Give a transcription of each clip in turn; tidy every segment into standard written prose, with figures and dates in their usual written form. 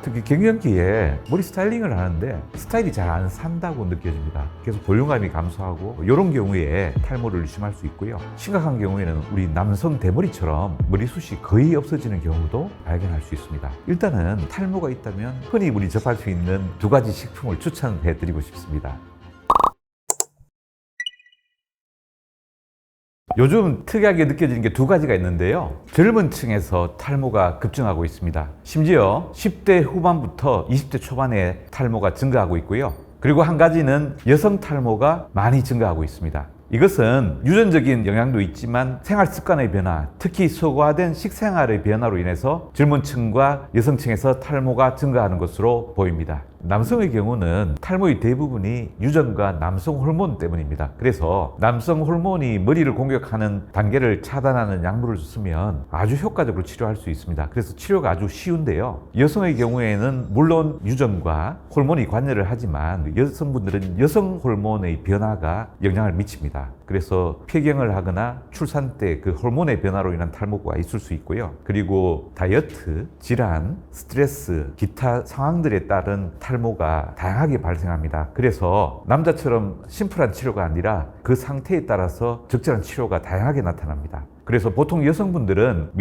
특히 갱년기에 머리 스타일링을 하는데 스타일이 잘 안 산다고 느껴집니다. 계속 볼륨감이 감소하고 이런 경우에 탈모를 의심할 수 있고요. 심각한 경우에는 우리 남성 대머리처럼 머리숱이 거의 없어지는 경우도 발견할 수 있습니다. 일단은 탈모가 있다면 흔히 우리 접할 수 있는 두 가지 식품을 추천해 드리고 싶습니다. 요즘 특이하게 느껴지는 게 두 가지가 있는데요. 젊은 층에서 탈모가 급증하고 있습니다. 심지어 10대 후반부터 20대 초반에 탈모가 증가하고 있고요. 그리고 한 가지는 여성 탈모가 많이 증가하고 있습니다. 이것은 유전적인 영향도 있지만 생활 습관의 변화, 특히 소과된 식생활의 변화로 인해서 젊은 층과 여성층에서 탈모가 증가하는 것으로 보입니다. 남성의 경우는 탈모의 대부분이 유전과 남성 호르몬 때문입니다. 그래서 남성 호르몬이 머리를 공격하는 단계를 차단하는 약물을 쓰면 아주 효과적으로 치료할 수 있습니다. 그래서 치료가 아주 쉬운데요. 여성의 경우에는 물론 유전과 호르몬이 관여를 하지만 여성분들은 여성 호르몬의 변화가 영향을 미칩니다. 그래서 폐경을 하거나 출산 때 그 호르몬의 변화로 인한 탈모가 있을 수 있고요. 그리고 다이어트, 질환, 스트레스, 기타 상황들에 따른 탈모가 다양하게 발생합니다. 그래서 남자처럼 심플한 치료가 아니라 그 상태에 따라서 적절한 치료가 다양하게 나타납니다. 그래서 보통 여성분들은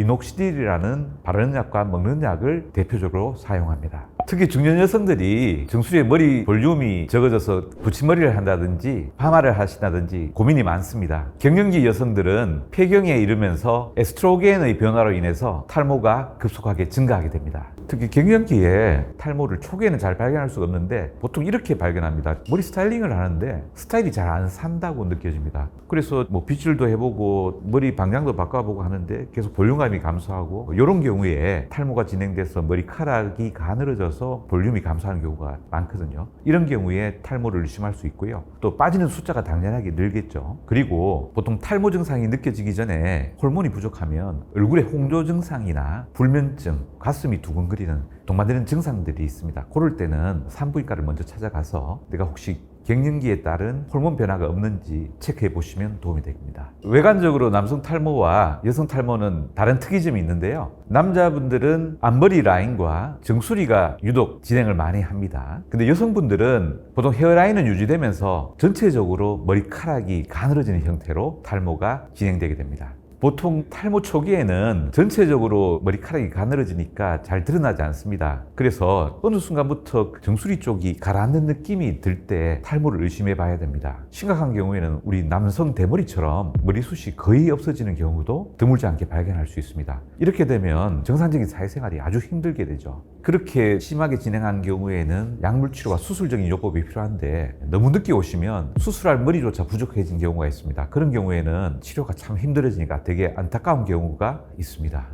미녹시딜이라는 바르는 약과 먹는 약을 대표적으로 사용합니다. 특히 중년 여성들이 정수리에 머리 볼륨이 적어져서 붙임머리를 한다든지 파마를 하신다든지 고민이 많습니다. 갱년기 여성들은 폐경에 이르면서 에스트로겐의 변화로 인해서 탈모가 급속하게 증가하게 됩니다. 특히 갱년기에 탈모를 초기에는 잘 발견할 수가 없는데 보통 이렇게 발견합니다. 머리 스타일링을 하는데 스타일이 잘 안 산다고 느껴집니다. 그래서 뭐 빗질도 해보고 머리 방향도 바꿔보고 하는데 계속 볼륨감이 감소하고 이런 경우에 탈모가 진행돼서 머리카락이 가늘어져서 볼륨이 감소하는 경우가 많거든요. 이런 경우에 탈모를 의심할 수 있고요. 또 빠지는 숫자가 당연하게 늘겠죠. 그리고 보통 탈모 증상이 느껴지기 전에 호르몬이 부족하면 얼굴에 홍조 증상이나 불면증, 가슴이 두근거리는 동반되는 증상들이 있습니다. 그럴 때는 산부인과를 먼저 찾아가서 내가 혹시 갱년기에 따른 호르몬 변화가 없는지 체크해 보시면 도움이 됩니다. 외관적으로 남성 탈모와 여성 탈모는 다른 특이점이 있는데요. 남자분들은 앞머리 라인과 정수리가 유독 진행을 많이 합니다. 근데 여성분들은 보통 헤어라인은 유지되면서 전체적으로 머리카락이 가늘어지는 형태로 탈모가 진행되게 됩니다. 보통 탈모 초기에는 전체적으로 머리카락이 가늘어지니까 잘 드러나지 않습니다. 그래서 어느 순간부터 정수리 쪽이 가라앉는 느낌이 들 때 탈모를 의심해 봐야 됩니다. 심각한 경우에는 우리 남성 대머리처럼 머리숱이 거의 없어지는 경우도 드물지 않게 발견할 수 있습니다. 이렇게 되면 정상적인 사회생활이 아주 힘들게 되죠. 그렇게 심하게 진행한 경우에는 약물 치료와 수술적인 요법이 필요한데 너무 늦게 오시면 수술할 머리조차 부족해진 경우가 있습니다. 그런 경우에는 치료가 참 힘들어지니까 되게 안타까운 경우가 있습니다.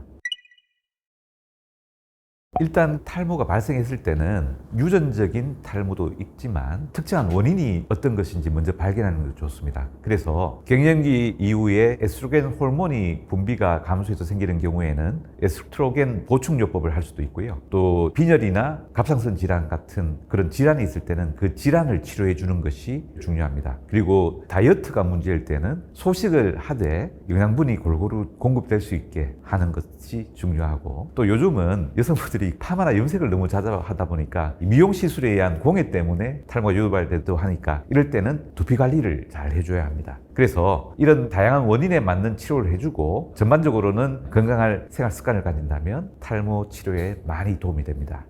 일단 탈모가 발생했을 때는 유전적인 탈모도 있지만 특정한 원인이 어떤 것인지 먼저 발견하는 것이 좋습니다. 그래서 갱년기 이후에 에스트로겐 호르몬이 분비가 감소해서 생기는 경우에는 에스트로겐 보충요법을 할 수도 있고요. 또 빈혈이나 갑상선 질환 같은 그런 질환이 있을 때는 그 질환을 치료해 주는 것이 중요합니다. 그리고 다이어트가 문제일 때는 소식을 하되 영양분이 골고루 공급될 수 있게 하는 것이 중요하고 또 요즘은 여성분들이 파마나 염색을 너무 자주 하다 보니까 미용 시술에 의한 공해 때문에 탈모가 유발되기도 하니까 이럴 때는 두피 관리를 잘 해줘야 합니다. 그래서 이런 다양한 원인에 맞는 치료를 해주고 전반적으로는 건강한 생활 습관을 가진다면 탈모 치료에 많이 도움이 됩니다.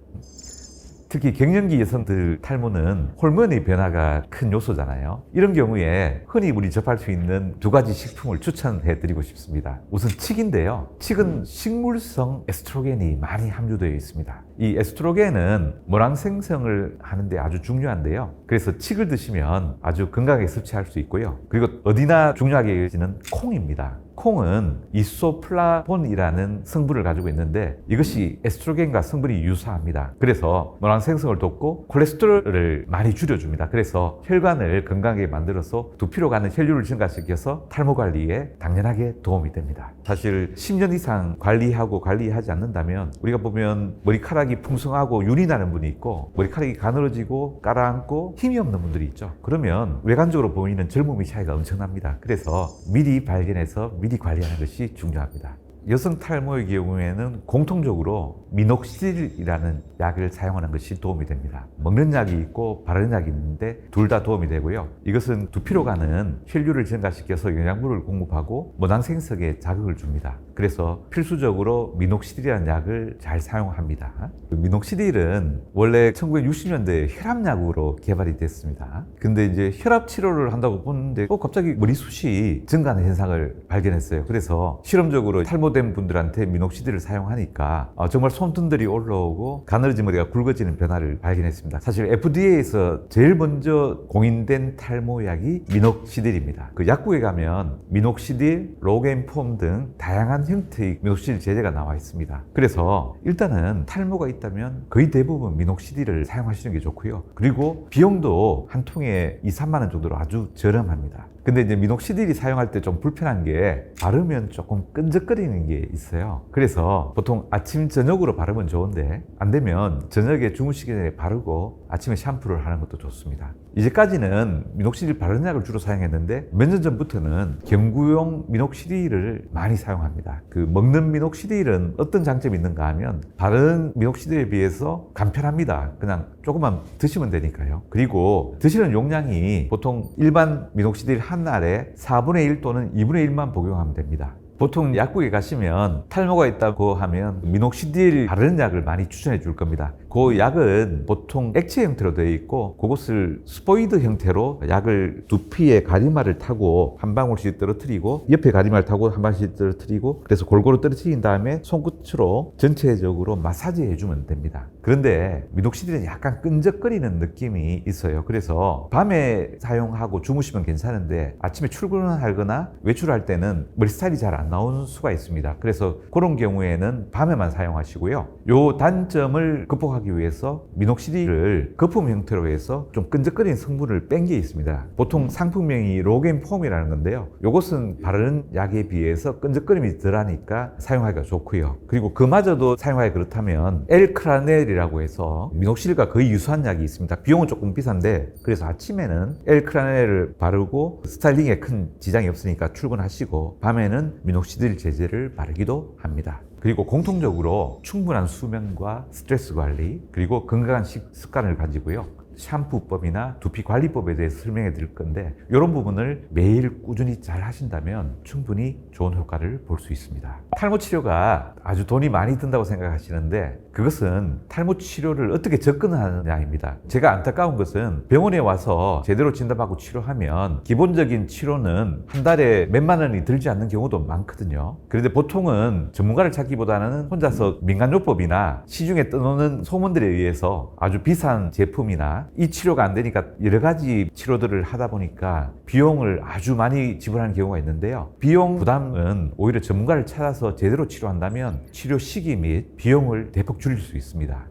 특히 갱년기 여성들 탈모는 호르몬의 변화가 큰 요소잖아요. 이런 경우에 흔히 우리 접할 수 있는 두 가지 식품을 추천해 드리고 싶습니다. 우선 칡인데요. 칡은 식물성 에스트로겐이 많이 함유되어 있습니다. 이 에스트로겐은 모낭 생성을 하는데 아주 중요한데요. 그래서 칡을 드시면 아주 건강하게 섭취할 수 있고요. 그리고 어디나 중요하게 여겨지는 콩입니다. 콩은 이소플라본이라는 성분을 가지고 있는데 이것이 에스트로겐과 성분이 유사합니다. 그래서 모낭 생성을 돕고 콜레스테롤을 많이 줄여줍니다. 그래서 혈관을 건강하게 만들어서 두피로 가는 혈류를 증가시켜서 탈모 관리에 당연하게 도움이 됩니다. 사실 10년 이상 관리하지 않는다면 우리가 보면 머리카락이 풍성하고 윤이 나는 분이 있고 머리카락이 가늘어지고 가라앉고 힘이 없는 분들이 있죠. 그러면 외관적으로 보이는 젊음의 차이가 엄청납니다. 그래서 미리 발견해서 미리 관리하는 것이 중요합니다. 여성 탈모의 경우에는 공통적으로 미녹시딜이라는 약을 사용하는 것이 도움이 됩니다. 먹는 약이 있고 바르는 약이 있는데 둘 다 도움이 되고요. 이것은 두피로 가는 혈류를 증가시켜서 영양분을 공급하고 모낭생석에 자극을 줍니다. 그래서 필수적으로 미녹시딜이라는 약을 잘 사용합니다. 미녹시딜은 원래 1960년대에 혈압약으로 개발이 됐습니다. 근데 이제 혈압 치료를 한다고 보는데 갑자기 머리숱이 증가하는 현상을 발견했어요. 그래서 실험적으로 탈모된 분들한테 미녹시딜을 사용하니까 정말 손등들이 올라오고 가늘어진 머리가 굵어지는 변화를 발견했습니다. 사실 FDA에서 제일 먼저 공인된 탈모약이 미녹시딜입니다. 그 약국에 가면 미녹시딜, 로겐폼 등 다양한 형태의 미녹시딜 제제가 나와 있습니다. 그래서 일단은 탈모가 있다면 거의 대부분 미녹시딜을 사용하시는 게 좋고요. 그리고 비용도 한 통에 2, 3만 원 정도로 아주 저렴합니다. 근데 이제 미녹시딜이 사용할 때 좀 불편한 게 바르면 조금 끈적거리는 게 있어요. 그래서 보통 아침, 저녁으로 바르면 좋은데 안 되면 저녁에 주무시기 전에 바르고 아침에 샴푸를 하는 것도 좋습니다. 이제까지는 미녹시딜 바르는 약을 주로 사용했는데 몇 년 전부터는 경구용 미녹시딜을 많이 사용합니다. 그 먹는 미녹시딜은 어떤 장점이 있는가 하면 바르는 미녹시딜에 비해서 간편합니다. 그냥 조금만 드시면 되니까요. 그리고 드시는 용량이 보통 일반 미녹시딜 한 알에 4분의 1 또는 2분의 1만 복용하면 됩니다. 보통 약국에 가시면 탈모가 있다고 하면 미녹시딜 바르는 약을 많이 추천해 줄 겁니다. 그 약은 보통 액체 형태로 되어 있고 그것을 스포이드 형태로 약을 두피에 가리마를 타고 한 방울씩 떨어뜨리고 옆에 가리마를 타고 한 방울씩 떨어뜨리고 그래서 골고루 떨어뜨린 다음에 손끝으로 전체적으로 마사지 해주면 됩니다. 그런데 미녹시딜은 약간 끈적거리는 느낌이 있어요. 그래서 밤에 사용하고 주무시면 괜찮은데 아침에 출근을 하거나 외출할 때는 머리 스타일이 잘 안 나오는 수가 있습니다. 그래서 그런 경우에는 밤에만 사용하시고요. 요 단점을 극복하기 위해서 미녹시딜을 거품 형태로 해서 좀 끈적거리는 성분을 뺀 게 있습니다. 보통 상품명이 로겐폼이라는 건데요. 요것은 바르는 약에 비해서 끈적거림이 덜하니까 사용하기가 좋고요. 그리고 그마저도 사용하기 그렇다면 엘크라넬이라고 해서 미녹시딜과 거의 유사한 약이 있습니다. 비용은 조금 비싼데 그래서 아침에는 엘크라넬을 바르고 스타일링에 큰 지장이 없으니까 출근하시고 밤에는 미녹시딜 제제를 바르기도 합니다. 그리고 공통적으로 충분한 수면과 스트레스 관리 그리고 건강한 식습관을 가지고요. 샴푸법이나 두피 관리법에 대해서 설명해 드릴 건데 이런 부분을 매일 꾸준히 잘 하신다면 충분히 좋은 효과를 볼 수 있습니다. 탈모 치료가 아주 돈이 많이 든다고 생각하시는데 그것은 탈모 치료를 어떻게 접근하느냐입니다. 제가 안타까운 것은 병원에 와서 제대로 진단받고 치료하면 기본적인 치료는 한 달에 몇만 원이 들지 않는 경우도 많거든요. 그런데 보통은 전문가를 찾기보다는 혼자서 민간요법이나 시중에 떠도는 소문들에 의해서 아주 비싼 제품이나 이 치료가 안 되니까 여러 가지 치료들을 하다 보니까 비용을 아주 많이 지불하는 경우가 있는데요. 비용 부담은 오히려 전문가를 찾아서 제대로 치료한다면 치료 시기 및 비용을 대폭 줄일 수 있습니다.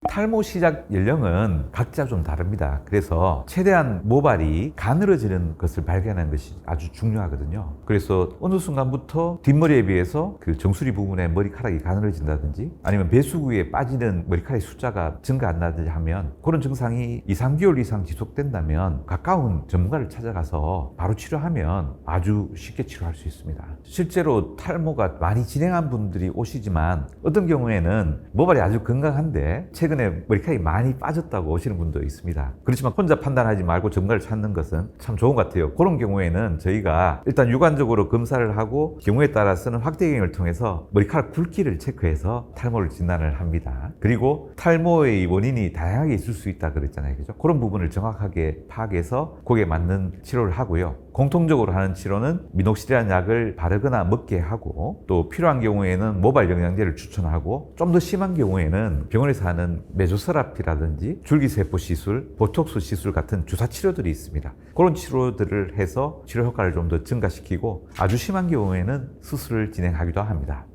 탈모 시작 연령은 각자 좀 다릅니다. 그래서 최대한 모발이 가늘어지는 것을 발견하는 것이 아주 중요하거든요. 그래서 어느 순간부터 뒷머리에 비해서 그 정수리 부분에 머리카락이 가늘어진다든지 아니면 배수구에 빠지는 머리카락의 숫자가 증가 안 나든지 하면 그런 증상이 2, 3개월 이상 지속된다면 가까운 전문가를 찾아가서 바로 치료하면 아주 쉽게 치료할 수 있습니다. 실제로 탈모가 많이 진행한 분들이 오시지만 어떤 경우에는 모발이 아주 건강한데 최근에 머리카락이 많이 빠졌다고 오시는 분도 있습니다. 그렇지만 혼자 판단하지 말고 전문가를 찾는 것은 참 좋은 것 같아요. 그런 경우에는 저희가 일단 육안적으로 검사를 하고 경우에 따라서는 확대경을 통해서 머리카락 굵기를 체크해서 탈모를 진단을 합니다. 그리고 탈모의 원인이 다양하게 있을 수 있다 그랬잖아요. 그죠? 그런 부분을 정확하게 파악해서 거기에 맞는 치료를 하고요. 공통적으로 하는 치료는 미녹시딜이라는 약을 바르거나 먹게 하고 또 필요한 경우에는 모발 영양제를 추천하고 좀 더 심한 경우에는 병원에서 하는 메조세라피라든지 줄기세포 시술, 보톡스 시술 같은 주사 치료들이 있습니다. 그런 치료들을 해서 치료 효과를 좀 더 증가시키고 아주 심한 경우에는 수술을 진행하기도 합니다.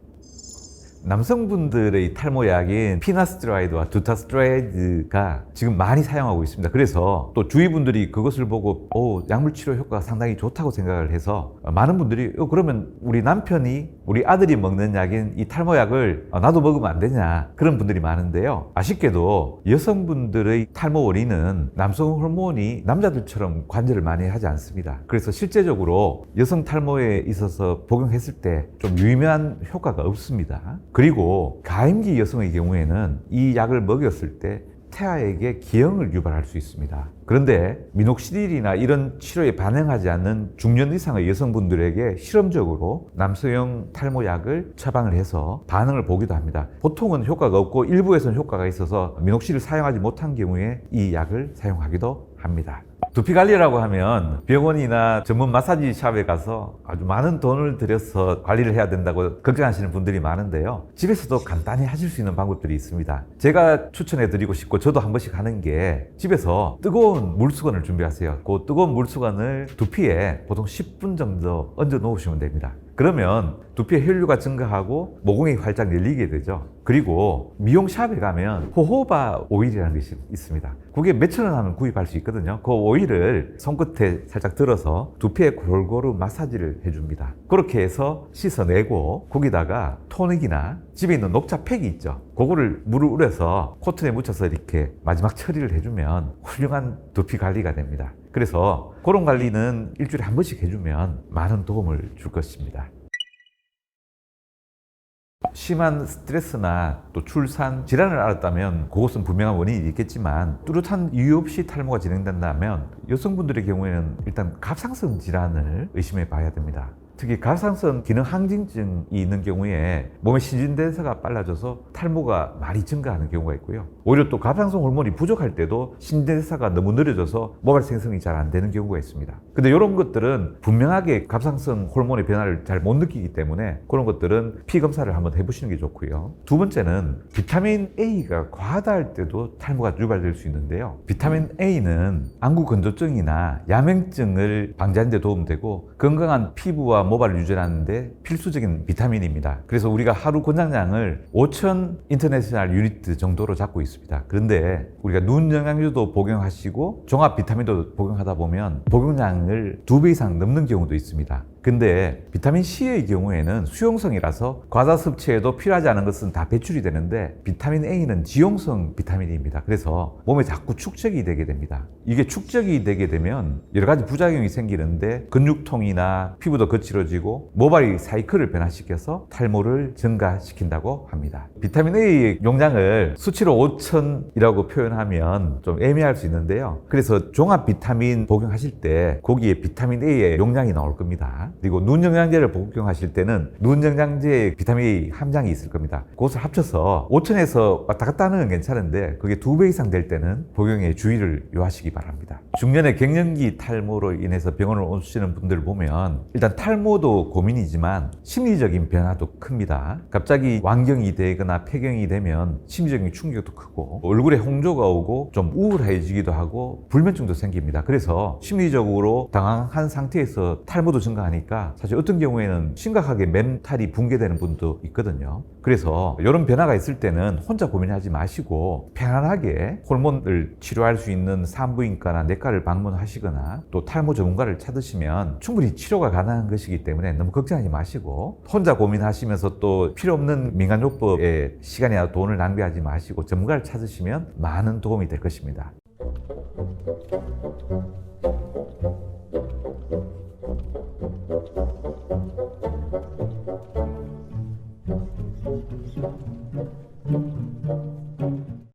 남성분들의 탈모약인 피나스트라이드와 두타스트라이드가 지금 많이 사용하고 있습니다. 그래서 또 주위 분들이 그것을 보고 약물 치료 효과가 상당히 좋다고 생각을 해서 많은 분들이 그러면 우리 남편이 우리 아들이 먹는 약인 이 탈모약을 나도 먹으면 안 되냐, 그런 분들이 많은데요. 아쉽게도 여성분들의 탈모 원인은 남성 호르몬이 남자들처럼 관절을 많이 하지 않습니다. 그래서 실제적으로 여성 탈모에 있어서 복용했을 때 좀 유의미한 효과가 없습니다. 그리고 가임기 여성의 경우에는 이 약을 먹였을 때 태아에게 기형을 유발할 수 있습니다. 그런데 미녹시딜이나 이런 치료에 반응하지 않는 중년 이상의 여성분들에게 실험적으로 남성용 탈모약을 처방을 해서 반응을 보기도 합니다. 보통은 효과가 없고 일부에서는 효과가 있어서 미녹시딜을 사용하지 못한 경우에 이 약을 사용하기도 합니다. 두피 관리라고 하면 병원이나 전문 마사지 샵에 가서 아주 많은 돈을 들여서 관리를 해야 된다고 걱정하시는 분들이 많은데요. 집에서도 간단히 하실 수 있는 방법들이 있습니다. 제가 추천해 드리고 싶고 저도 한 번씩 하는 게, 집에서 뜨거운 물수건을 준비하세요. 그 뜨거운 물수건을 두피에 보통 10분 정도 얹어 놓으시면 됩니다. 그러면 두피의 혈류가 증가하고 모공이 활짝 열리게 되죠. 그리고 미용샵에 가면 호호바 오일이라는 것이 있습니다. 그게 몇천 원 하면 구입할 수 있거든요. 그 오일을 손끝에 살짝 들어서 두피에 골고루 마사지를 해줍니다. 그렇게 해서 씻어내고 거기다가 토닉이나 집에 있는 녹차팩이 있죠. 그거를 물을 우려서 코튼에 묻혀서 이렇게 마지막 처리를 해주면 훌륭한 두피 관리가 됩니다. 그래서 그런 관리는 일주일에 한 번씩 해주면 많은 도움을 줄 것입니다. 심한 스트레스나 또 출산 질환을 앓았다면 그것은 분명한 원인이 있겠지만, 뚜렷한 이유 없이 탈모가 진행된다면 여성분들의 경우에는 일단 갑상선 질환을 의심해 봐야 됩니다. 특히 갑상선 기능 항진증이 있는 경우에 몸의 신진대사가 빨라져서 탈모가 많이 증가하는 경우가 있고요. 오히려 또 갑상선 호르몬이 부족할 때도 신진대사가 너무 느려져서 모발 생성이 잘 안 되는 경우가 있습니다. 근데 이런 것들은 분명하게 갑상선 호르몬의 변화를 잘 못 느끼기 때문에 그런 것들은 피 검사를 한번 해보시는 게 좋고요. 두 번째는 비타민 A가 과하다 할 때도 탈모가 유발될 수 있는데요. 비타민 A는 안구 건조증이나 야맹증을 방지하는 데 도움되고 건강한 피부와 모발을 유지하는데 필수적인 비타민입니다. 그래서 우리가 하루 권장량을 5,000 인터내셔널 유니트 정도로 잡고 있습니다. 그런데 우리가 눈 영양제도 복용하시고 종합 비타민도 복용하다 보면 복용량을 2배 이상 넘는 경우도 있습니다. 근데 비타민 C의 경우에는 수용성이라서 과다 섭취에도 필요하지 않은 것은 다 배출이 되는데, 비타민 A는 지용성 비타민입니다. 그래서 몸에 자꾸 축적이 되게 됩니다. 이게 축적이 되게 되면 여러 가지 부작용이 생기는데 근육통이나 피부도 거칠어지고 모발이 사이클을 변화시켜서 탈모를 증가시킨다고 합니다. 비타민 A의 용량을 수치로 5,000이라고 표현하면 좀 애매할 수 있는데요. 그래서 종합 비타민 복용하실 때 거기에 비타민 A의 용량이 나올 겁니다. 그리고 눈 영양제를 복용하실 때는 눈 영양제에 비타민 A 함량이 있을 겁니다. 그것을 합쳐서 5,000에서 왔다 갔다 하는 건 괜찮은데 그게 2배 이상 될 때는 복용에 주의를 요하시기 바랍니다. 중년의 갱년기 탈모로 인해서 병원을 오시는 분들 보면 일단 탈모도 고민이지만 심리적인 변화도 큽니다. 갑자기 완경이 되거나 폐경이 되면 심리적인 충격도 크고 얼굴에 홍조가 오고 좀 우울해지기도 하고 불면증도 생깁니다. 그래서 심리적으로 당황한 상태에서 탈모도 증가하니까 사실 어떤 경우에는 심각하게 멘탈이 붕괴되는 분도 있거든요. 그래서 이런 변화가 있을 때는 혼자 고민하지 마시고 편안하게 호르몬을 치료할 수 있는 산부인과나 내과를 방문하시거나 또 탈모 전문가를 찾으시면 충분히 치료가 가능한 것이기 때문에 너무 걱정하지 마시고, 혼자 고민하시면서 또 필요 없는 민간요법에 시간이나 돈을 낭비하지 마시고 전문가를 찾으시면 많은 도움이 될 것입니다.